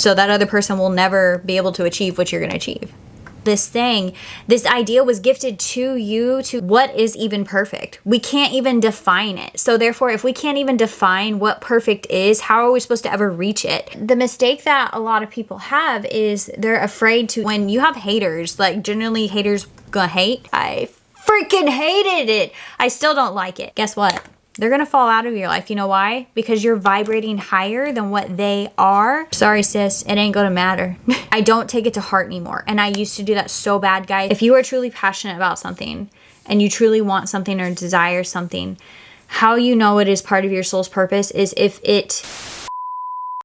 So that other person will never be able to achieve what you're going to achieve. This idea was gifted to you to what is even perfect. We can't even define it. So therefore, if we can't even define what perfect is, how are we supposed to ever reach it? The mistake that a lot of people have is they're afraid to, when you have haters, like generally haters gonna hate. I freaking hated it. I still don't like it. Guess what? They're gonna fall out of your life. You know why? Because you're vibrating higher than what they are. Sorry, sis, it ain't gonna matter. I don't take it to heart anymore. And I used to do that so bad, guys. If you are truly passionate about something and you truly want something or desire something, how you know it is part of your soul's purpose is if it...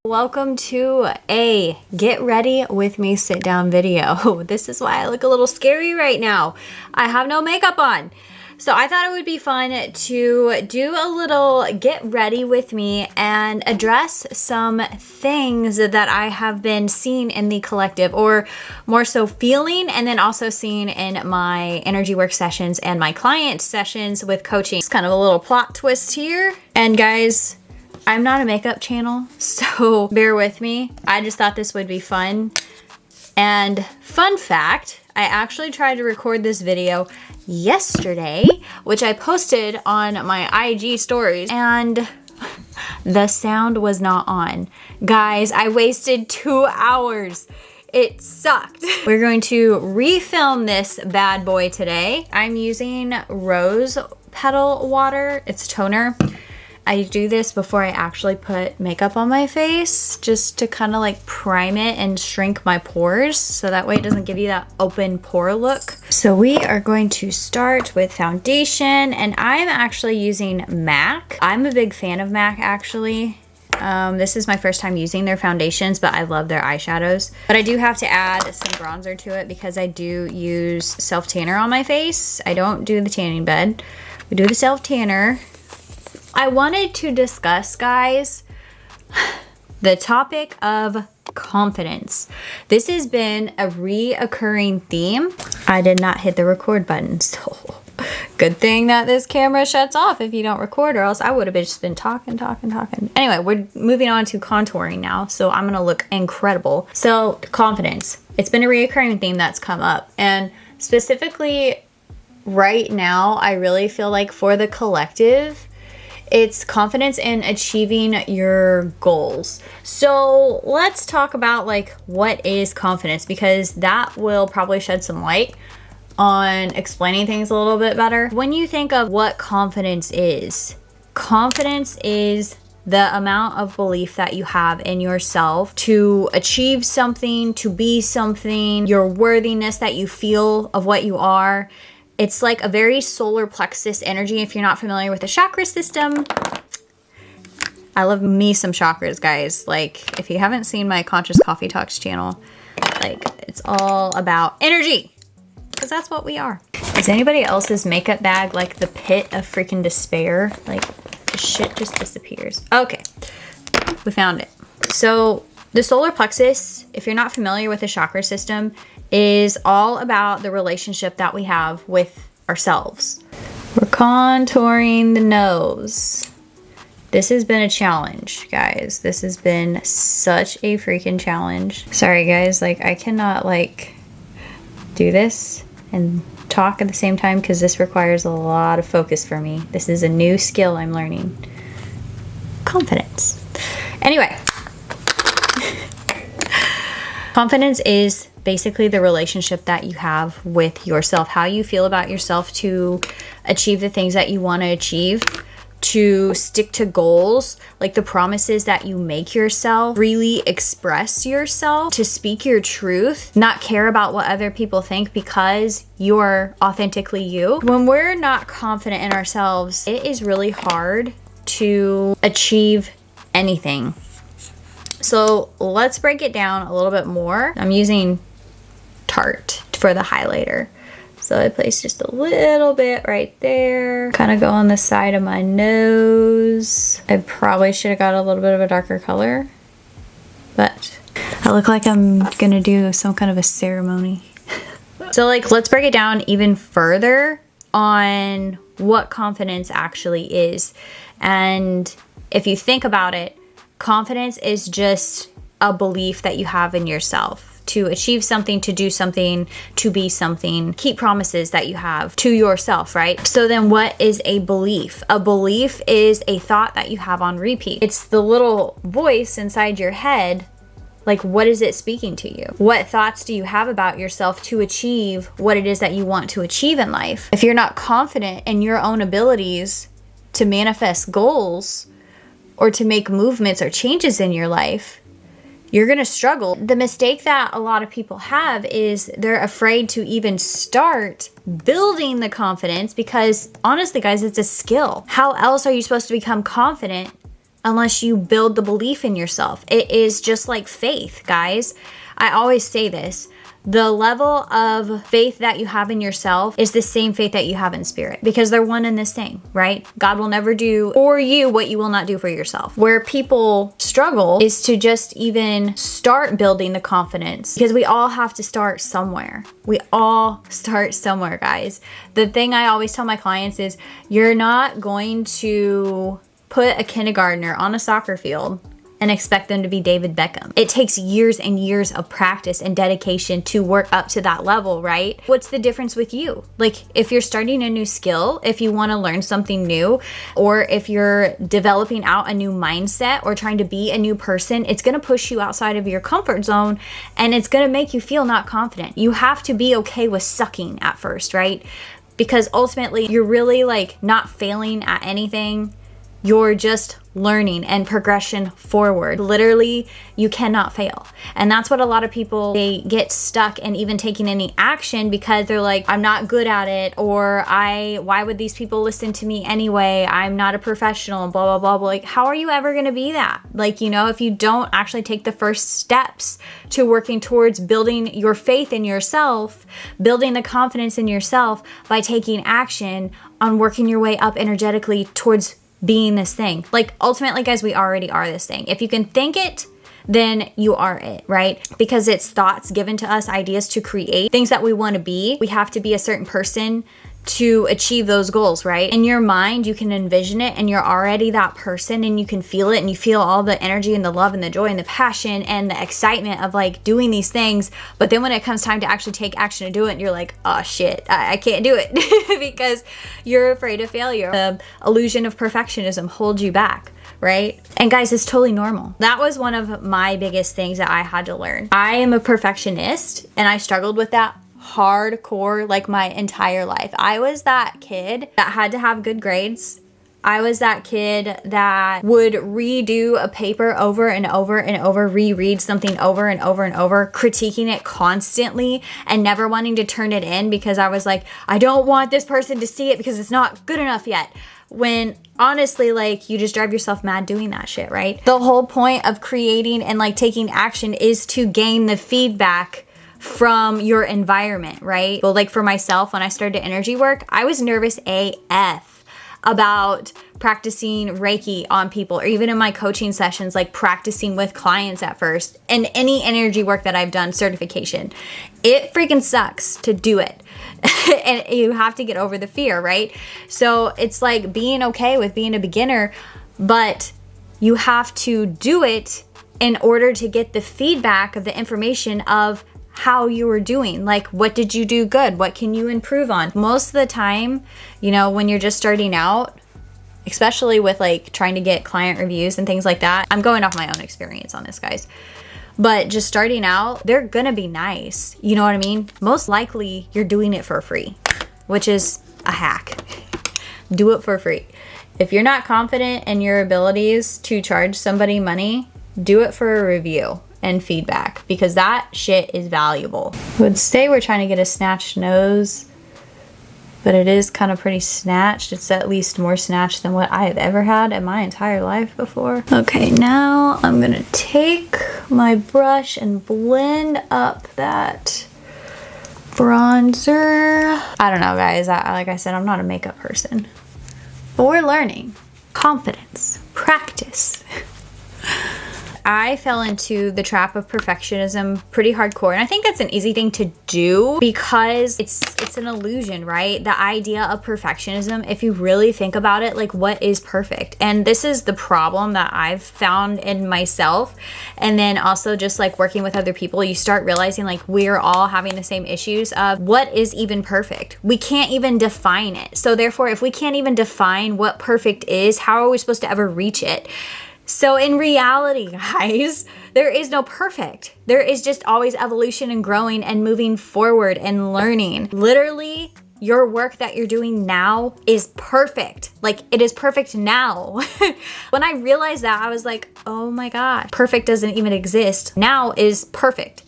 Welcome to a get ready with me sit down video. This is why I look a little scary right now. I have no makeup on. So I thought it would be fun to do a little get ready with me and address some things that I have been seeing in the collective, or more so feeling, and then also seeing in my energy work sessions and my client sessions with coaching. It's kind of a little plot twist here. And guys, I'm not a makeup channel, so bear with me. I just thought this would be fun. And fun fact, I actually tried to record this video yesterday, which I posted on my IG stories, and the sound was not on. Guys, I wasted 2 hours. It sucked. We're going to refilm this bad boy today. I'm using rose petal water. It's toner. I do this before I actually put makeup on my face, just to kind of like prime it and shrink my pores, so that way it doesn't give you that open pore look. So we are going to start with foundation, and I'm actually using MAC. I'm a big fan of MAC, actually. This is my first time using their foundations, but I love their eyeshadows. But I do have to add some bronzer to it because I do use self-tanner on my face. I don't do the tanning bed. We do the self-tanner. I wanted to discuss, guys, the topic of confidence. This has been a reoccurring theme. I did not hit the record button, so good thing that this camera shuts off if you don't record, or else I would have just been talking. Anyway, we're moving on to contouring now, so I'm gonna look incredible. So confidence, it's been a reoccurring theme that's come up, and specifically right now, I really feel like for the collective, it's confidence in achieving your goals. So let's talk about like what is confidence, because that will probably shed some light on explaining things a little bit better. When you think of what confidence is the amount of belief that you have in yourself to achieve something, to be something, your worthiness that you feel of what you are. It's like a very solar plexus energy. If you're not familiar with the chakra system, I love me some chakras, guys. Like, if you haven't seen my Conscious Coffee Talks channel, like, it's all about energy, because that's what we are. Is anybody else's makeup bag like the pit of freaking despair? Like, the shit just disappears. Okay, we found it. So the solar plexus, if you're not familiar with the chakra system, is all about the relationship that we have with ourselves. We're contouring the nose. This has been a challenge, guys. This has been such a freaking challenge. Sorry, guys, like I cannot like do this and talk at the same time because this requires a lot of focus for me. This is a new skill I'm learning. Confidence. Anyway. Confidence is basically the relationship that you have with yourself, how you feel about yourself to achieve the things that you want to achieve, to stick to goals, like the promises that you make yourself, really express yourself, to speak your truth, not care about what other people think because you're authentically you. When we're not confident in ourselves, it is really hard to achieve anything. So let's break it down a little bit more. I'm using Tarte for the highlighter. So I place just a little bit right there. Kind of go on the side of my nose. I probably should have got a little bit of a darker color, but I look like I'm gonna do some kind of a ceremony. So like, let's break it down even further on what confidence actually is. And if you think about it, confidence is just a belief that you have in yourself. To achieve something, to do something, to be something, keep promises that you have to yourself, right? So then what is a belief? A belief is a thought that you have on repeat. It's the little voice inside your head. Like, what is it speaking to you? What thoughts do you have about yourself to achieve what it is that you want to achieve in life? If you're not confident in your own abilities to manifest goals or to make movements or changes in your life, you're going to struggle. The mistake that a lot of people have is they're afraid to even start building the confidence because honestly, guys, it's a skill. How else are you supposed to become confident unless you build the belief in yourself? It is just like faith, guys. I always say this. The level of faith that you have in yourself is the same faith that you have in spirit because they're one and the same, right? God will never do for you what you will not do for yourself. Where people struggle is to just even start building the confidence because we all have to start somewhere. We all start somewhere, guys. The thing I always tell my clients is you're not going to put a kindergartner on a soccer field and expect them to be David Beckham. It takes years and years of practice and dedication to work up to that level, right? What's the difference with you? Like, if you're starting a new skill, if you want to learn something new, or if you're developing out a new mindset or trying to be a new person, it's going to push you outside of your comfort zone and it's going to make you feel not confident. You have to be okay with sucking at first, right? Because ultimately, you're really like not failing at anything. You're just learning and progression forward. Literally, you cannot fail. And that's what a lot of people, they get stuck in even taking any action because they're like, I'm not good at it, or why would these people listen to me anyway? I'm not a professional, blah, blah, blah, blah. Like, how are you ever gonna be that? Like, you know, if you don't actually take the first steps to working towards building your faith in yourself, building the confidence in yourself by taking action on working your way up energetically towards being this thing. Like, ultimately, guys, we already are this thing. If you can think it, then you are it, right? Because it's thoughts given to us, ideas to create things that we want to be. We have to be a certain person to achieve those goals, right? In your mind, you can envision it and you're already that person and you can feel it and you feel all the energy and the love and the joy and the passion and the excitement of like doing these things. But then when it comes time to actually take action to do it, you're like, oh shit, I can't do it because you're afraid of failure. The illusion of perfectionism holds you back, right? And guys, it's totally normal. That was one of my biggest things that I had to learn. I am a perfectionist and I struggled with that hardcore like my entire life. I was that kid that had to have good grades. I was that kid that would redo a paper over and over and over, reread something over and over and over, critiquing it constantly and never wanting to turn it in because I was like, I don't want this person to see it because it's not good enough yet. When honestly, like, you just drive yourself mad doing that shit, right? The whole point of creating and like taking action is to gain the feedback from your environment, right? Well, like for myself, when I started energy work, I was nervous AF about practicing Reiki on people, or even in my coaching sessions, like practicing with clients at first, and any energy work that I've done, certification. It freaking sucks to do it. And you have to get over the fear, right? So it's like being okay with being a beginner, but you have to do it in order to get the feedback of the information of how you were doing. Like, what did you do good? What can you improve on? Most of the time, you know, when you're just starting out, especially with like trying to get client reviews and things like that, I'm going off my own experience on this, guys. But just starting out, they're gonna be nice. You know what I mean? Most likely you're doing it for free, which is a hack. Do it for free. If you're not confident in your abilities to charge somebody money, do it for a review and feedback, because that shit is valuable. I would say we're trying to get a snatched nose, but it is kind of pretty snatched. It's at least more snatched than what I have ever had in my entire life before. Okay, now I'm gonna take my brush and blend up that bronzer. I don't know, guys. Like I said, I'm not a makeup person, but we're learning. Confidence, practice. I fell into the trap of perfectionism pretty hardcore. And I think that's an easy thing to do because it's an illusion, right? The idea of perfectionism, if you really think about it, like what is perfect? And this is the problem that I've found in myself. And then also just like working with other people, you start realizing like we're all having the same issues of what is even perfect? We can't even define it. So therefore, if we can't even define what perfect is, how are we supposed to ever reach it? So in reality, guys, there is no perfect. There is just always evolution and growing and moving forward and learning. Literally, your work that you're doing now is perfect. Like it is perfect now. When I realized that, I was like, oh my God, perfect doesn't even exist. Now is perfect.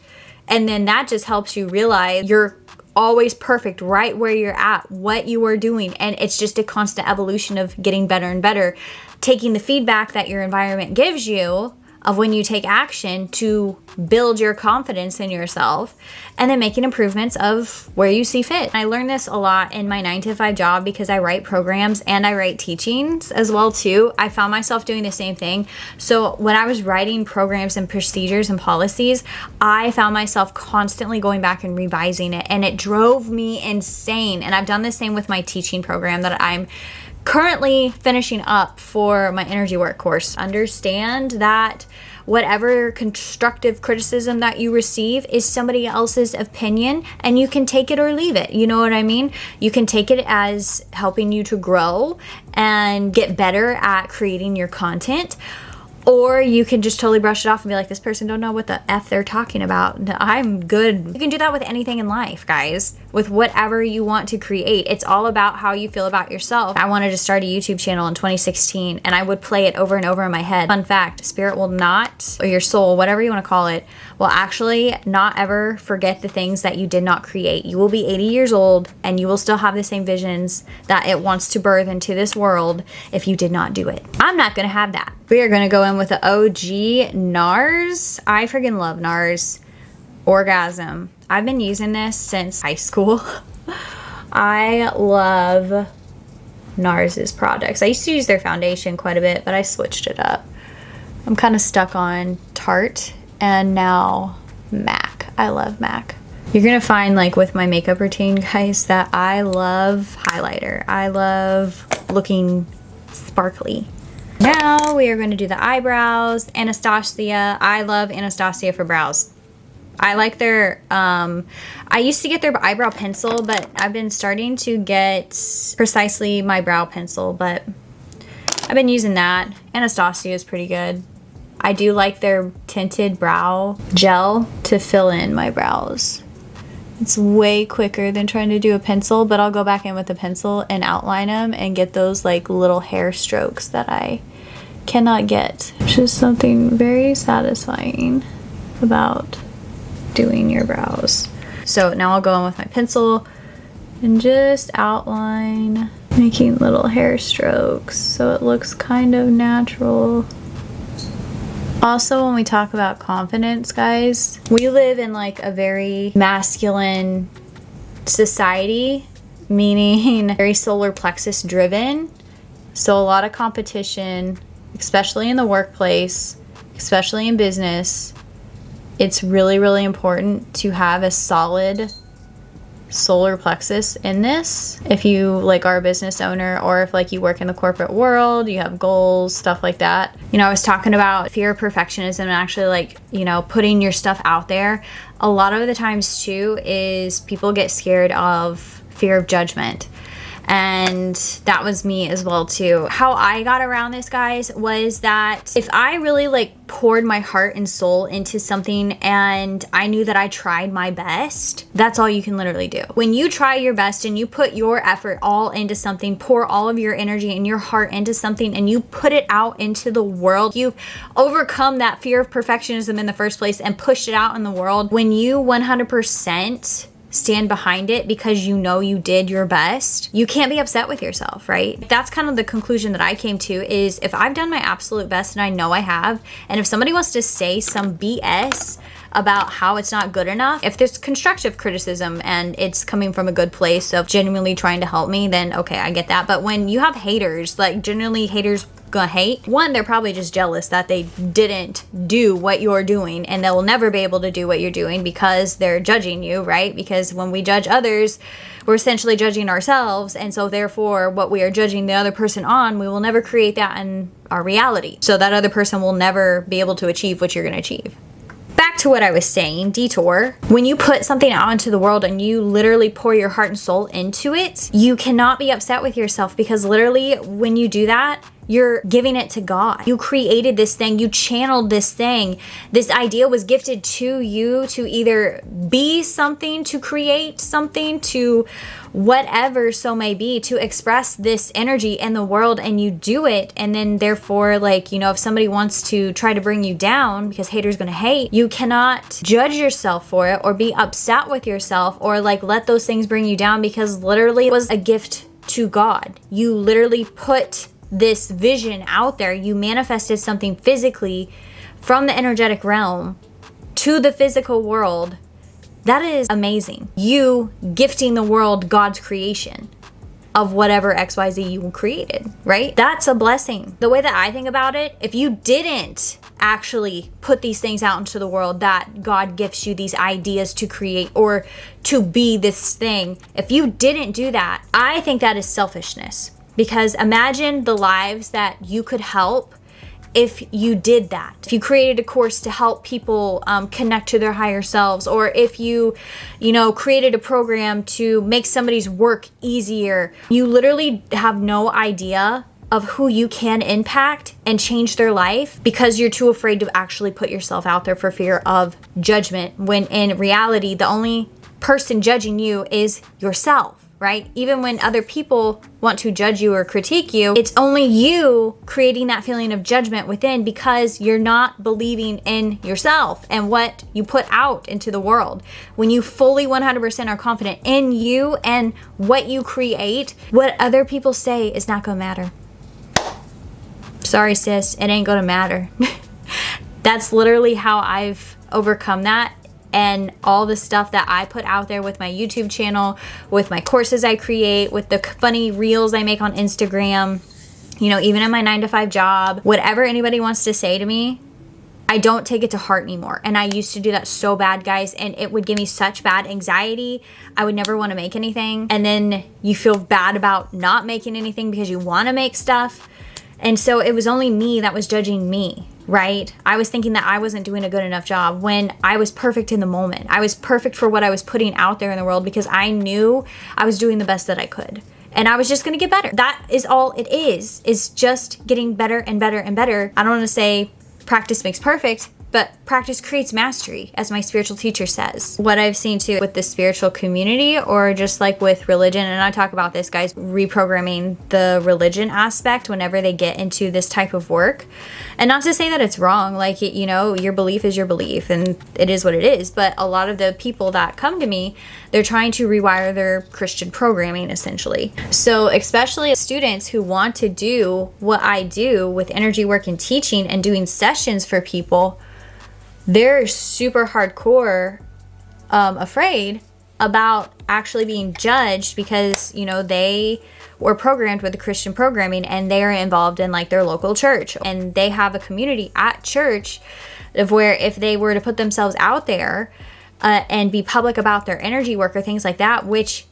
And then that just helps you realize you're always perfect right where you're at, what you are doing. And it's just a constant evolution of getting better and better, taking the feedback that your environment gives you of when you take action to build your confidence in yourself, and then making improvements of where you see fit. I learned this a lot in my 9-to-5 job because I write programs and I write teachings as well too. I found myself doing the same thing. So when I was writing programs and procedures and policies, I found myself constantly going back and revising it, and it drove me insane. And I've done the same with my teaching program that I'm currently finishing up for my energy work course. Understand that whatever constructive criticism that you receive is somebody else's opinion, and you can take it or leave it. You know what I mean? You can take it as helping you to grow and get better at creating your content, or you can just totally brush it off and be like, this person don't know what the F they're talking about. I'm good. You can do that with anything in life, guys, with whatever you want to create. It's all about how you feel about yourself. I wanted to start a YouTube channel in 2016, and I would play it over and over in my head. Fun fact, spirit will not, or your soul, whatever you want to call it, will actually not ever forget the things that you did not create. You will be 80 years old and you will still have the same visions that it wants to birth into this world if you did not do it. I'm not going to have that. We are going to go in with the OG NARS. I freaking love NARS. Orgasm. I've been using this since high school. I love NARS's products. I used to use their foundation quite a bit, but I switched it up. I'm kind of stuck on Tarte and now MAC. I love MAC. You're going to find, like with my makeup routine, guys, that I love highlighter. I love looking sparkly. Now we are going to do the eyebrows. Anastasia. I love Anastasia for brows. I like their, I used to get their eyebrow pencil, but I've been starting to get Precisely my brow pencil, but I've been using that. Anastasia is pretty good. I do like their tinted brow gel to fill in my brows. It's way quicker than trying to do a pencil, but I'll go back in with a pencil and outline them and get those like little hair strokes that I cannot get, which is something very satisfying about doing your brows. So now I'll go in with my pencil and just outline, making little hair strokes so it looks kind of natural. Also, when we talk about confidence, guys, we live in like a very masculine society, meaning very solar plexus driven. So a lot of competition, especially in the workplace, especially in business. It's really, really important to have a solid solar plexus in this. If you like are a business owner, or if like you work in the corporate world, you have goals, stuff like that. You know, I was talking about fear of perfectionism and actually like, you know, putting your stuff out there. A lot of the times too is people get scared of fear of judgment. And that was me as well too. How I got around this, guys, was that if I really like poured my heart and soul into something and I knew that I tried my best, that's all you can literally do. When you try your best and you put your effort all into something, pour all of your energy and your heart into something, and you put it out into the world, you've overcome that fear of perfectionism in the first place and pushed it out in the world. When you 100% stand behind it because you know you did your best, you can't be upset with yourself, right? That's kind of the conclusion that I came to, is if I've done my absolute best, and I know I have, and if somebody wants to say some BS about how it's not good enough, if there's constructive criticism and it's coming from a good place of genuinely trying to help me, then okay, I get that. But when you have haters, like genuinely haters gonna hate. One, they're probably just jealous that they didn't do what you're doing, and they will never be able to do what you're doing because they're judging you, right? Because when we judge others, we're essentially judging ourselves, and so therefore what we are judging the other person on, we will never create that in our reality. So that other person will never be able to achieve what you're gonna achieve. Back to what I was saying, detour. When you put something out into the world and you literally pour your heart and soul into it, you cannot be upset with yourself, because literally when you do that, you're giving it to God. You created this thing, you channeled this thing. This idea was gifted to you to either be something, to create something, to whatever so may be, to express this energy in the world, and you do it. And then therefore, like, you know, if somebody wants to try to bring you down, because haters gonna hate, you cannot judge yourself for it or be upset with yourself or like let those things bring you down, because literally it was a gift to God. You literally put this vision out there. You manifested something physically from the energetic realm to the physical world. That is amazing. You gifting the world God's creation of whatever XYZ you created, right? That's a blessing. The way that I think about it, if you didn't actually put these things out into the world that God gifts you these ideas to create or to be this thing, if you didn't do that, I think that is selfishness. Because imagine the lives that you could help if you did that. If you created a course to help people connect to their higher selves, or if you created a program to make somebody's work easier. You literally have no idea of who you can impact and change their life because you're too afraid to actually put yourself out there for fear of judgment, when in reality, the only person judging you is yourself. Right? Even when other people want to judge you or critique you, it's only you creating that feeling of judgment within, because you're not believing in yourself and what you put out into the world. When you fully 100% are confident in you and what you create, what other people say is not gonna matter. Sorry, sis, it ain't gonna matter. That's literally how I've overcome that. And all the stuff that I put out there with my YouTube channel, with my courses I create, with the funny reels I make on Instagram, even in my 9-to-5 job, whatever anybody wants to say to me, I don't take it to heart anymore. And I used to do that so bad, guys, and it would give me such bad anxiety. I would never want to make anything. And then you feel bad about not making anything because you want to make stuff. And so it was only me that was judging me, right? I was thinking that I wasn't doing a good enough job when I was perfect in the moment. I was perfect for what I was putting out there in the world because I knew I was doing the best that I could. And I was just going to get better. That is all it is just getting better and better and better. I don't want to say practice makes perfect, but practice creates mastery, as my spiritual teacher says. What I've seen too with the spiritual community, or just like with religion, and I talk about this, guys, reprogramming the religion aspect whenever they get into this type of work. And not to say that it's wrong, like, your belief is your belief and it is what it is. But a lot of the people that come to me, they're trying to rewire their Christian programming, essentially. So especially students who want to do what I do with energy work and teaching and doing sessions for people, they're super hardcore afraid about actually being judged because, they were programmed with the Christian programming and they are involved in like their local church. And they have a community at church of where if they were to put themselves out there and be public about their energy work or things like that, which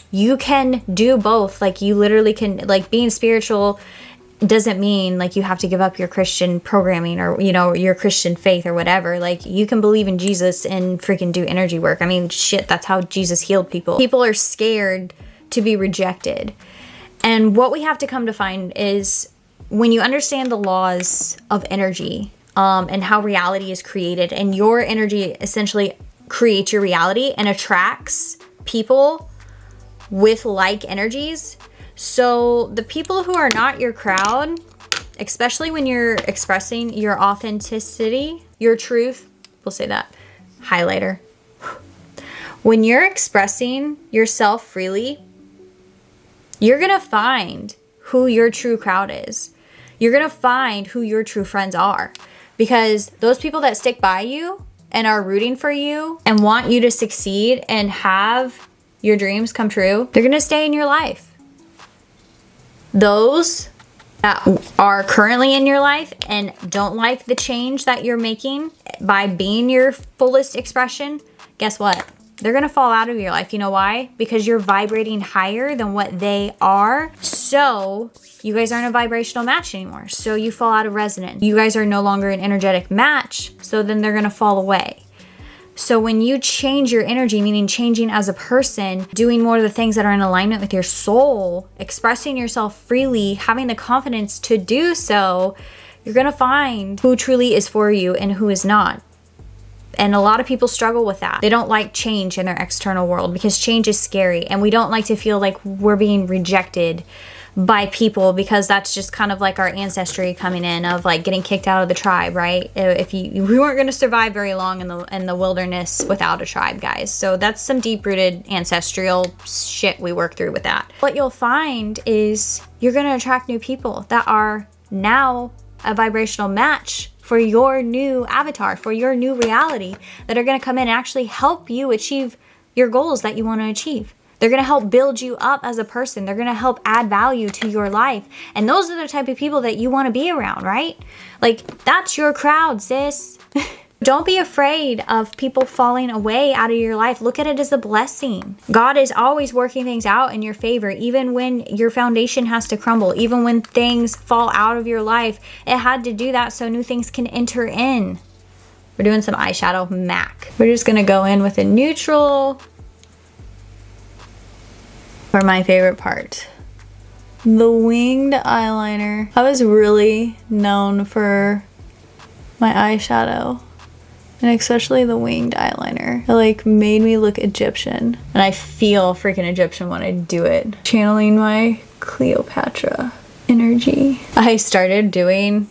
you can do both. Like you literally can, like being spiritual doesn't mean like you have to give up your Christian programming or, your Christian faith or whatever. Like you can believe in Jesus and freaking do energy work. I mean, shit, that's how Jesus healed people. People are scared to be rejected. And what we have to come to find is when you understand the laws of energy and how reality is created, and your energy essentially creates your reality and attracts people with like energies. So the people who are not your crowd, especially when you're expressing your authenticity, your truth, we'll say that, highlighter. When you're expressing yourself freely, you're going to find who your true crowd is. You're going to find who your true friends are, because those people that stick by you and are rooting for you and want you to succeed and have your dreams come true, they're going to stay in your life. Those that are currently in your life and don't like the change that you're making by being your fullest expression, guess what? They're gonna fall out of your life. You know why? Because you're vibrating higher than what they are. So you guys aren't a vibrational match anymore. So you fall out of resonance. You guys are no longer an energetic match. So then they're gonna fall away. So when you change your energy, meaning changing as a person, doing more of the things that are in alignment with your soul, expressing yourself freely, having the confidence to do so, you're gonna find who truly is for you and who is not. And a lot of people struggle with that. They don't like change in their external world because change is scary. And we don't like to feel like we're being rejected by people, because that's just kind of like our ancestry coming in of like getting kicked out of the tribe, right? We weren't going to survive very long in the wilderness without a tribe, guys. So that's some deep-rooted ancestral shit we work through with that. What you'll find is you're going to attract new people that are now a vibrational match for your new avatar, for your new reality, that are going to come in and actually help you achieve your goals that you want to achieve. They're going to help build you up as a person. They're going to help add value to your life. And those are the type of people that you want to be around, right? Like, that's your crowd, sis. Don't be afraid of people falling away out of your life. Look at it as a blessing. God is always working things out in your favor, even when your foundation has to crumble, even when things fall out of your life. It had to do that so new things can enter in. We're doing some eyeshadow MAC. We're just going to go in with a neutral for my favorite part. The winged eyeliner. I was really known for my eyeshadow, and especially the winged eyeliner. It like made me look Egyptian, and I feel freaking Egyptian when I do it. Channeling my Cleopatra energy. I started doing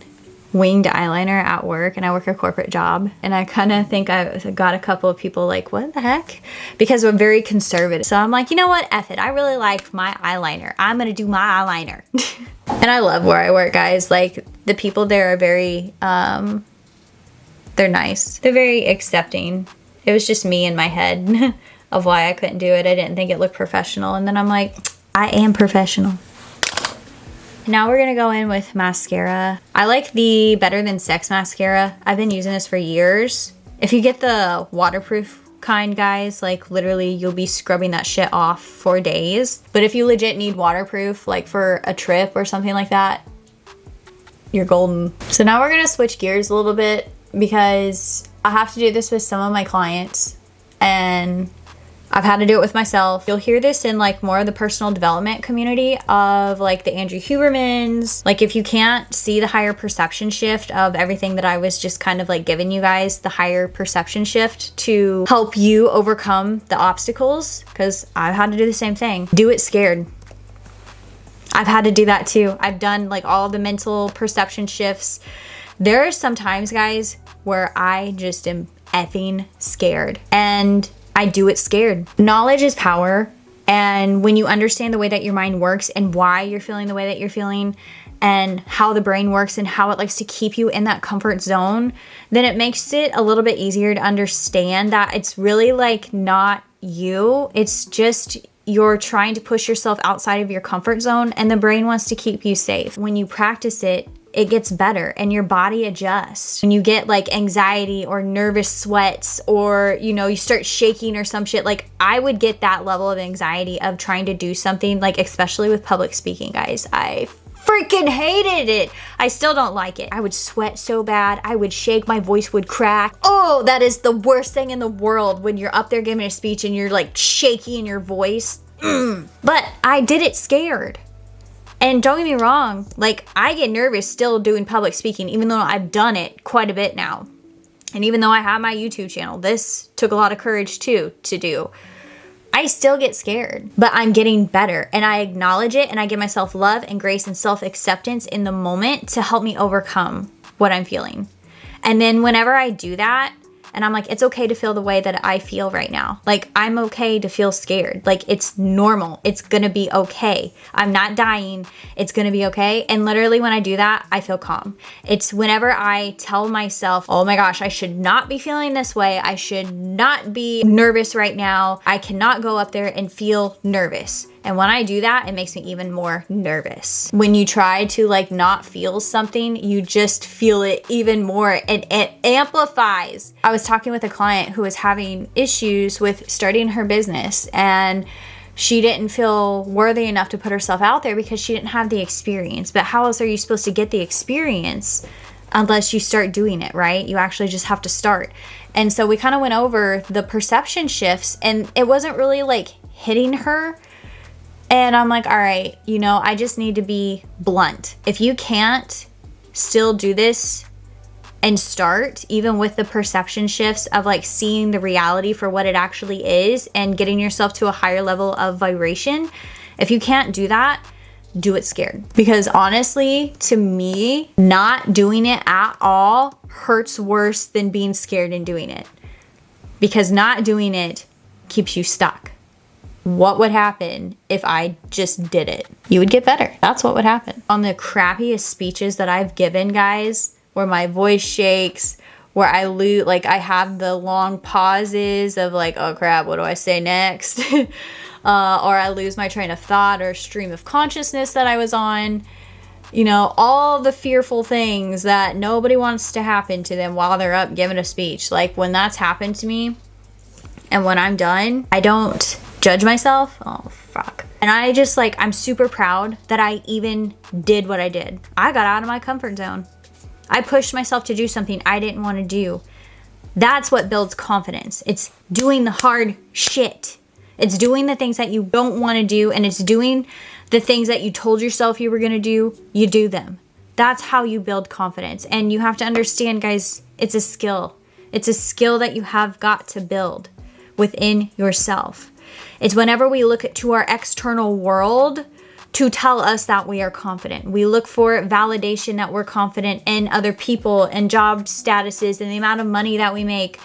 winged eyeliner at work, and I work a corporate job, and I kind of think I got a couple of people like, what the heck? Because we're very conservative. So I'm like, you know what? F it. I really like my eyeliner. I'm gonna do my eyeliner. And I love where I work, guys. Like, the people there are very they're nice. They're very accepting. It was just me in my head of why I couldn't do it. I didn't think it looked professional. And then I'm like, I am professional. Now we're gonna go in with mascara. I like the Better Than Sex mascara. I've been using this for years. If you get the waterproof kind, guys, like literally you'll be scrubbing that shit off for days. But if you legit need waterproof, like for a trip or something like that, you're golden. So now we're gonna switch gears a little bit, because I have to do this with some of my clients, and I've had to do it with myself. You'll hear this in like more of the personal development community of like the Andrew Hubermans. Like, if you can't see the higher perception shift of everything that I was just kind of like giving you guys, the higher perception shift to help you overcome the obstacles, because I've had to do the same thing. Do it scared. I've had to do that too. I've done like all the mental perception shifts. There are some times, guys, where I just am effing scared, and I do it scared. Knowledge is power. And when you understand the way that your mind works and why you're feeling the way that you're feeling and how the brain works and how it likes to keep you in that comfort zone, then it makes it a little bit easier to understand that it's really like not you. It's just you're trying to push yourself outside of your comfort zone, and the brain wants to keep you safe. When you practice it, it gets better and your body adjusts. When you get like anxiety or nervous sweats, or you know, you start shaking or some shit, like I would get that level of anxiety of trying to do something, like especially with public speaking, guys. I freaking hated it. I still don't like it. I would sweat so bad. I would shake. My voice would crack. Oh, that is the worst thing in the world, when you're up there giving a speech and you're like shaky in your voice. But I did it scared. And don't get me wrong, like I get nervous still doing public speaking, even though I've done it quite a bit now. And even though I have my YouTube channel, this took a lot of courage too to do. I still get scared, but I'm getting better, and I acknowledge it, and I give myself love and grace and self-acceptance in the moment to help me overcome what I'm feeling. And then whenever I do that, and I'm like, it's okay to feel the way that I feel right now. Like, I'm okay to feel scared. Like, it's normal. It's gonna be okay. I'm not dying. It's gonna be okay. And literally when I do that, I feel calm. It's whenever I tell myself, oh my gosh, I should not be feeling this way. I should not be nervous right now. I cannot go up there and feel nervous. And when I do that, it makes me even more nervous. When you try to like not feel something, you just feel it even more, and it amplifies. I was talking with a client who was having issues with starting her business, and she didn't feel worthy enough to put herself out there because she didn't have the experience. But how else are you supposed to get the experience unless you start doing it, right? You actually just have to start. And so we kind of went over the perception shifts, and it wasn't really like hitting her. And I'm like, all right, you know, I just need to be blunt. If you can't still do this and start, even with the perception shifts of like seeing the reality for what it actually is and getting yourself to a higher level of vibration, if you can't do that, do it scared. Because honestly, to me, not doing it at all hurts worse than being scared and doing it. Because not doing it keeps you stuck. What would happen if I just did it? You would get better. That's what would happen. On the crappiest speeches that I've given, guys, where my voice shakes, where I lose, like I have the long pauses of like, oh crap, what do I say next? Or I lose my train of thought or stream of consciousness that I was on. You know, all the fearful things that nobody wants to happen to them while they're up giving a speech. Like when that's happened to me, and when I'm done, I don't judge myself. Oh, fuck. And I just like, I'm super proud that I even did what I did. I got out of my comfort zone. I pushed myself to do something I didn't want to do. That's what builds confidence. It's doing the hard shit. It's doing the things that you don't want to do, and it's doing the things that you told yourself you were going to do. You do them. That's how you build confidence. And you have to understand, guys, it's a skill. It's a skill that you have got to build within yourself. It's whenever we look to our external world to tell us that we are confident. We look for validation that we're confident in other people and job statuses and the amount of money that we make.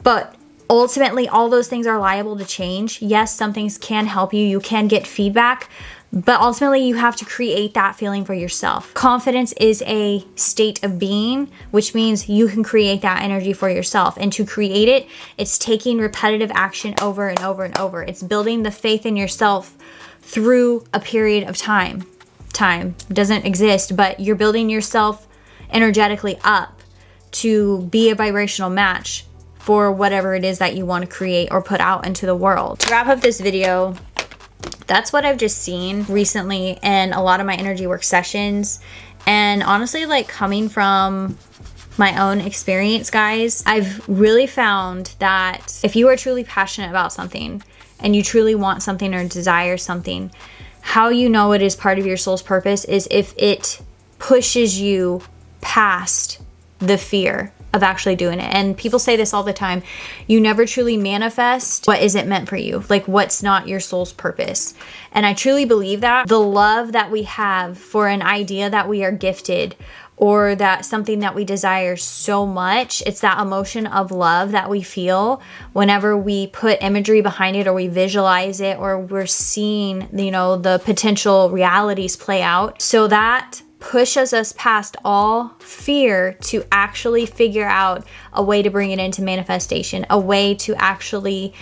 But ultimately, all those things are liable to change. Yes, some things can help you. You can get feedback. But ultimately, you have to create that feeling for yourself. Confidence is a state of being, which means you can create that energy for yourself. And to create it, it's taking repetitive action over and over and over. It's building the faith in yourself through a period of time. Time doesn't exist, but you're building yourself energetically up to be a vibrational match for whatever it is that you want to create or put out into the world. To wrap up this video, that's what I've just seen recently in a lot of my energy work sessions. And honestly, like coming from my own experience, guys, I've really found that if you are truly passionate about something and you truly want something or desire something, how you know it is part of your soul's purpose is if it pushes you past the fear of actually doing it. And people say this all the time. You never truly manifest what isn't meant for you, like what's not your soul's purpose. And I truly believe that the love that we have for an idea that we are gifted or that something that we desire so much, it's that emotion of love that we feel whenever we put imagery behind it or we visualize it or we're seeing, you know, the potential realities play out. So that pushes us past all fear to actually figure out a way to bring it into manifestation, a way to actually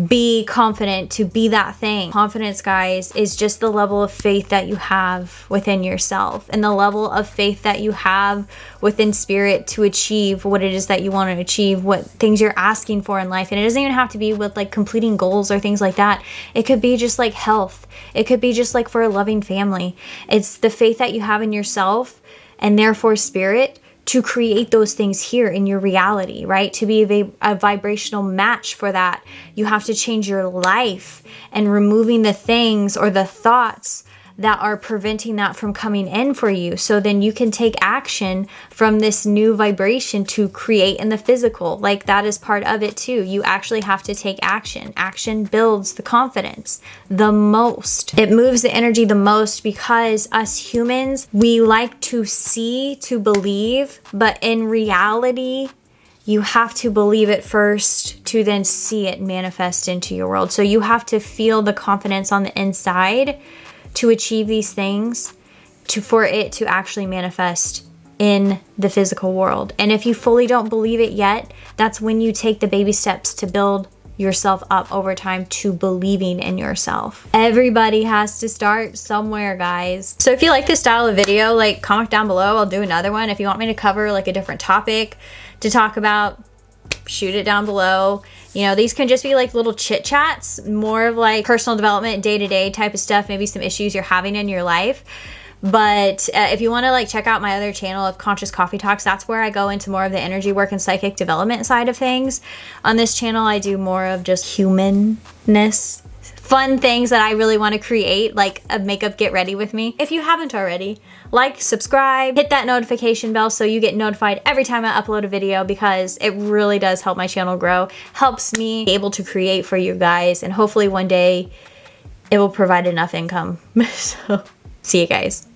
be confident, to be that thing. Confidence, guys, is just the level of faith that you have within yourself and the level of faith that you have within spirit to achieve what it is that you want to achieve, what things you're asking for in life. And it doesn't even have to be with like completing goals or things like that. It could be just like health. It could be just like for a loving family. It's the faith that you have in yourself and therefore spirit to create those things here in your reality, right? To be a vibrational match for that, you have to change your life and removing the things or the thoughts that are preventing that from coming in for you. So then you can take action from this new vibration to create in the physical. Like that is part of it too. You actually have to take action. Action builds the confidence the most. It moves the energy the most because us humans, we like to see to believe, but in reality, you have to believe it first to then see it manifest into your world. So you have to feel the confidence on the inside to achieve these things, for it to actually manifest in the physical world. And if you fully don't believe it yet, that's when you take the baby steps to build yourself up over time to believing in yourself. Everybody has to start somewhere, guys. So if you like this style of video, like comment down below. I'll do another one. If you want me to cover like a different topic to talk about, shoot it down below. You know, these can just be like little chit chats, more of like personal development, day-to-day type of stuff, maybe some issues you're having in your life. But if you want to like check out my other channel of Conscious Coffee Talks, that's where I go into more of the energy work and psychic development side of things. On this channel, I do more of just humanness, fun things that I really want to create, like a makeup get ready with me. If you haven't already, like, subscribe, hit that notification bell so you get notified every time I upload a video, because it really does help my channel grow, helps me be able to create for you guys, and hopefully one day it will provide enough income. So see you guys.